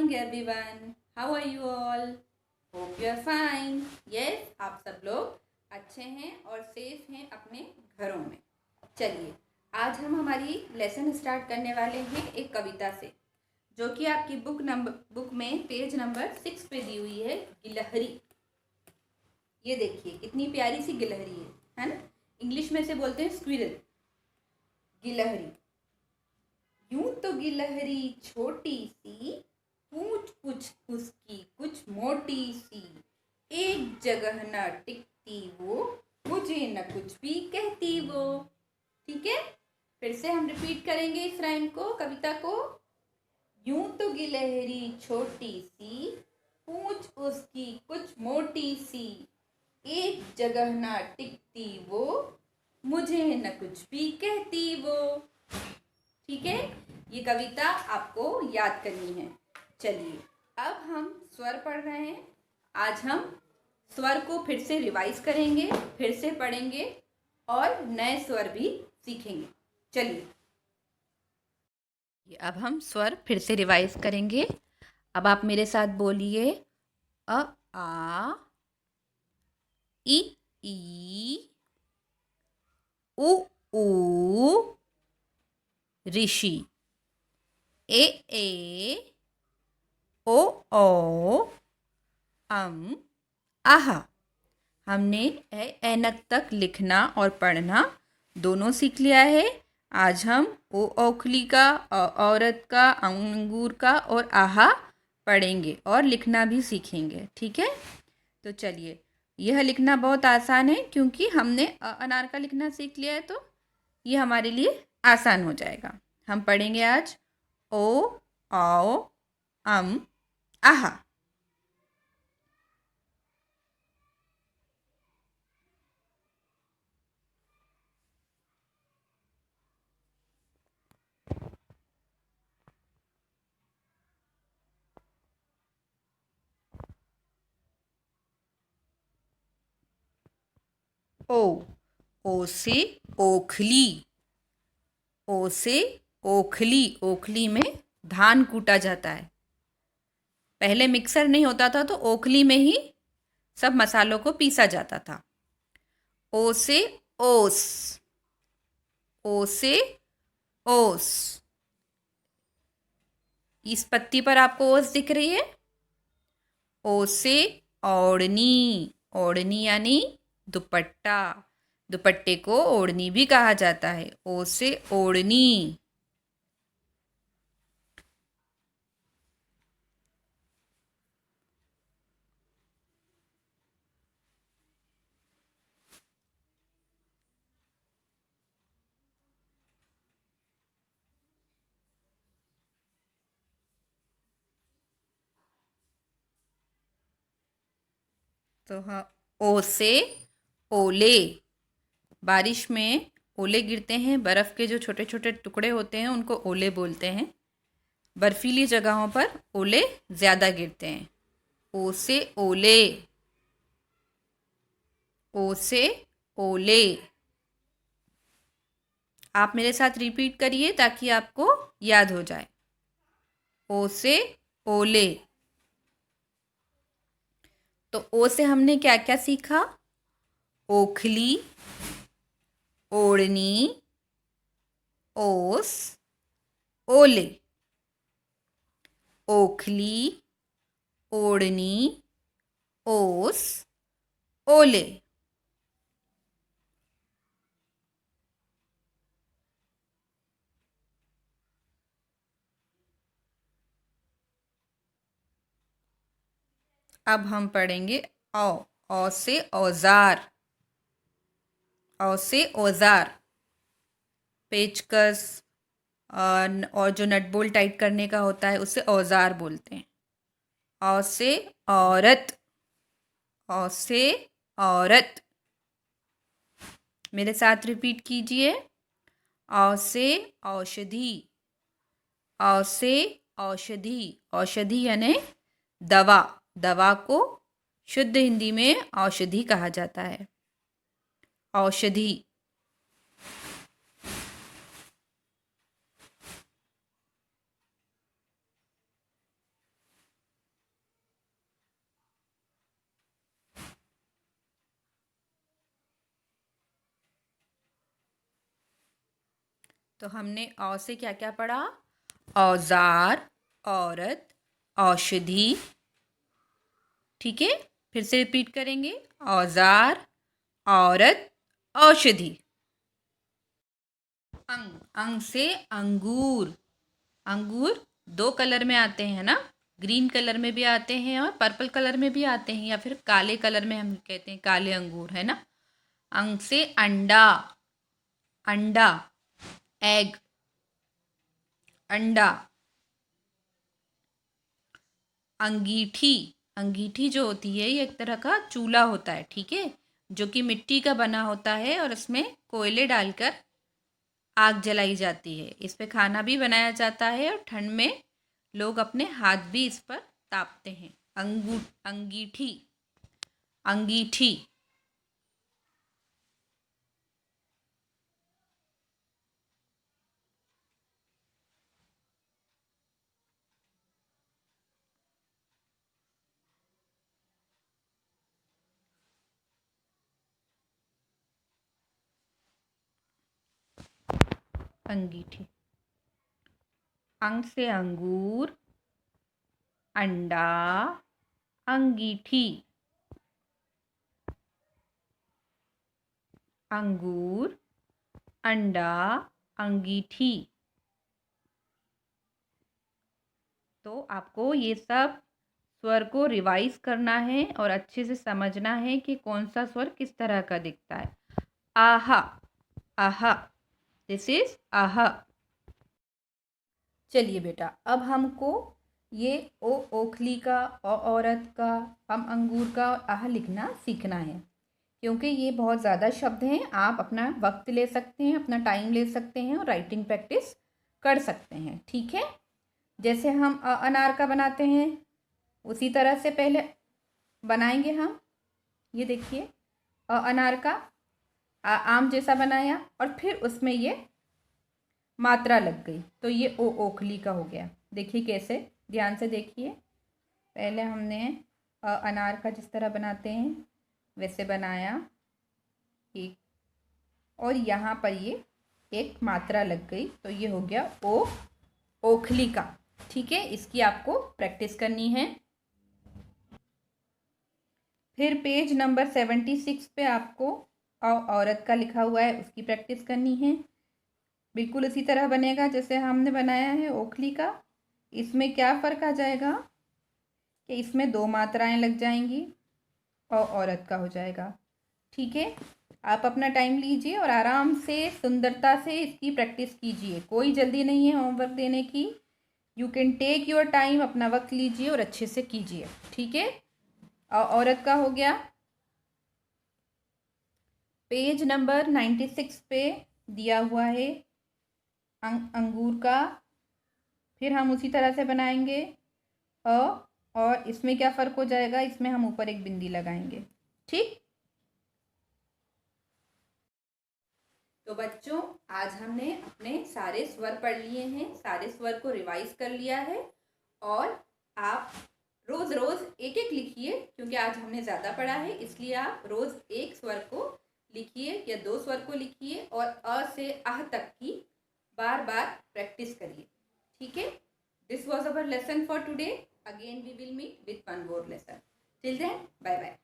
Morning everyone, how are you all? Hope you are fine. Yes, आप सब लोग अच्छे हैं और सेफ हैं अपने घरों में। चलिए, आज हम हमारी लेसन स्टार्ट करने वाले हैं एक कविता से, जो कि आपकी बुक में पेज नंबर 6 पे दी हुई है। गिलहरी। ये देखिए कितनी प्यारी सी गिलहरी है ना? इंग्लिश में से बोलते हैं स्क्विरल। गिलहरी। यूं तो गिलहरी छोटी सी, पूंछ कुछ उसकी कुछ मोटी सी, एक जगह न टिकती वो, मुझे न कुछ भी कहती वो। ठीक है, फिर से हम रिपीट करेंगे इस राइम को, कविता को। यूं तो गिलहरी छोटी सी, पूंछ उसकी कुछ मोटी सी, एक जगह न टिकती वो, मुझे न कुछ भी कहती वो। ठीक है, ये कविता आपको याद करनी है। चलिए, अब हम स्वर पढ़ रहे हैं। आज हम स्वर को फिर से रिवाइज करेंगे, फिर से पढ़ेंगे और नए स्वर भी सीखेंगे। चलिए, अब हम स्वर फिर से रिवाइज करेंगे। अब आप मेरे साथ बोलिए। अ आ, इ ई, उ ऊ, ऋषि। ए ए, ओ ओ, आहा। हमने ऐनक तक लिखना और पढ़ना दोनों सीख लिया है। आज हम ओ औखली का, औरत का, अंगूर का और आहा पढ़ेंगे और लिखना भी सीखेंगे। ठीक है, तो चलिए, यह लिखना बहुत आसान है क्योंकि हमने अनार का लिखना सीख लिया है, तो ये हमारे लिए आसान हो जाएगा। हम पढ़ेंगे आज ओ औ आहा। ओ ओ से ओखली। ओ से ओखली। ओखली में धान कूटा जाता है। पहले मिक्सर नहीं होता था, तो ओखली में ही सब मसालों को पीसा जाता था। ओ से ओस। ओ से ओस। इस पत्ती पर आपको ओस दिख रही है। ओ से ओढ़नी। ओढ़नी यानी दुपट्टा। दुपट्टे को ओढ़नी भी कहा जाता है। ओ से ओढ़नी। तो हाँ, ओ से ओले। बारिश में ओले गिरते हैं, बर्फ़ के जो छोटे छोटे टुकड़े होते हैं उनको ओले बोलते हैं। बर्फीली जगहों पर ओले ज़्यादा गिरते हैं। ओ से ओले। ओ से ओले। आप मेरे साथ रिपीट करिए ताकि आपको याद हो जाए। ओ से ओले। तो ओ से हमने क्या क्या सीखा? ओखली, ओढ़नी, ओस, ओले। ओखली, ओढ़नी, ओस, ओले। अब हम पढ़ेंगे औ। औ से औजार। औ से औजार। पेचकस और जो नट बोल्ट टाइट करने का होता है उसे औजार बोलते हैं। औ से औरत। औ से औरत। मेरे साथ रिपीट कीजिए। औ से औषधि। औ से औषधि। औषधि यानी दवा। दवा को शुद्ध हिंदी में औषधि कहा जाता है। औषधि। तो हमने औ से क्या क्या पढ़ा? औजार, औरत, औषधि। ठीक है, फिर से रिपीट करेंगे। औजार, औरत, औषधि। अंग, अंग से अंगूर। अंगूर दो कलर में आते हैं ना, ग्रीन कलर में भी आते हैं और पर्पल कलर में भी आते हैं, या फिर काले कलर में हम कहते हैं काले अंगूर, है ना। अंग से अंडा। अंडा, एग, अंडा। अंगीठी, अंगीठी जो होती है ये एक तरह का चूल्हा होता है, ठीक है, जो कि मिट्टी का बना होता है और उसमें कोयले डालकर आग जलाई जाती है। इस पे खाना भी बनाया जाता है और ठंड में लोग अपने हाथ भी इस पर तापते हैं। अंगीठी, अंगीठी। अंगीठी। अंग से अंगूर, अंडा, अंगीठी। अंगूर, अंडा, अंगीठी। तो आपको ये सब स्वर को रिवाइज करना है और अच्छे से समझना है कि कौन सा स्वर किस तरह का दिखता है। आहा, आहा, दिस इज आहा। चलिए बेटा, अब हमको ये ओ ओखली का, औरत का, अंगूर का आह लिखना सीखना है, क्योंकि ये बहुत ज़्यादा शब्द हैं। आप अपना वक्त ले सकते हैं, अपना टाइम ले सकते हैं और राइटिंग प्रैक्टिस कर सकते हैं, ठीक है। जैसे हम अनार का बनाते हैं उसी तरह से पहले बनाएंगे हम। ये देखिए, अनार का आम जैसा बनाया और फिर उसमें ये मात्रा लग गई, तो ये ओखली का हो गया। देखिए कैसे, ध्यान से देखिए। पहले हमने अनार का जिस तरह बनाते हैं वैसे बनाया एक, और यहाँ पर ये एक मात्रा लग गई, तो ये हो गया ओखली का। ठीक है, इसकी आपको प्रैक्टिस करनी है। फिर पेज नंबर 76 पे आपको औरत का लिखा हुआ है, उसकी प्रैक्टिस करनी है। बिल्कुल इसी तरह बनेगा जैसे हमने बनाया है ओखली का। इसमें क्या फ़र्क आ जाएगा कि इसमें दो मात्राएं लग जाएंगी और औरत का हो जाएगा। ठीक है, आप अपना टाइम लीजिए और आराम से सुंदरता से इसकी प्रैक्टिस कीजिए। कोई जल्दी नहीं है होमवर्क देने की। You can take your time, अपना वक्त लीजिए और अच्छे से कीजिए, ठीक है। और औरत का हो गया। पेज नंबर 96 पे दिया हुआ है अंगूर का। फिर हम उसी तरह से बनाएंगे और इसमें क्या फ़र्क हो जाएगा, इसमें हम ऊपर एक बिंदी लगाएंगे, ठीक। तो बच्चों, आज हमने अपने सारे स्वर पढ़ लिए हैं, सारे स्वर को रिवाइज कर लिया है। और आप रोज़ रोज़ एक एक लिखिए, क्योंकि आज हमने ज़्यादा पढ़ा है, इसलिए आप रोज़ एक स्वर को लिखिए या दो स्वर को लिखिए और अ से आह तक की बार बार प्रैक्टिस करिए, ठीक है। This was our lesson for today. Again we will meet with one more lesson. Till then, bye bye.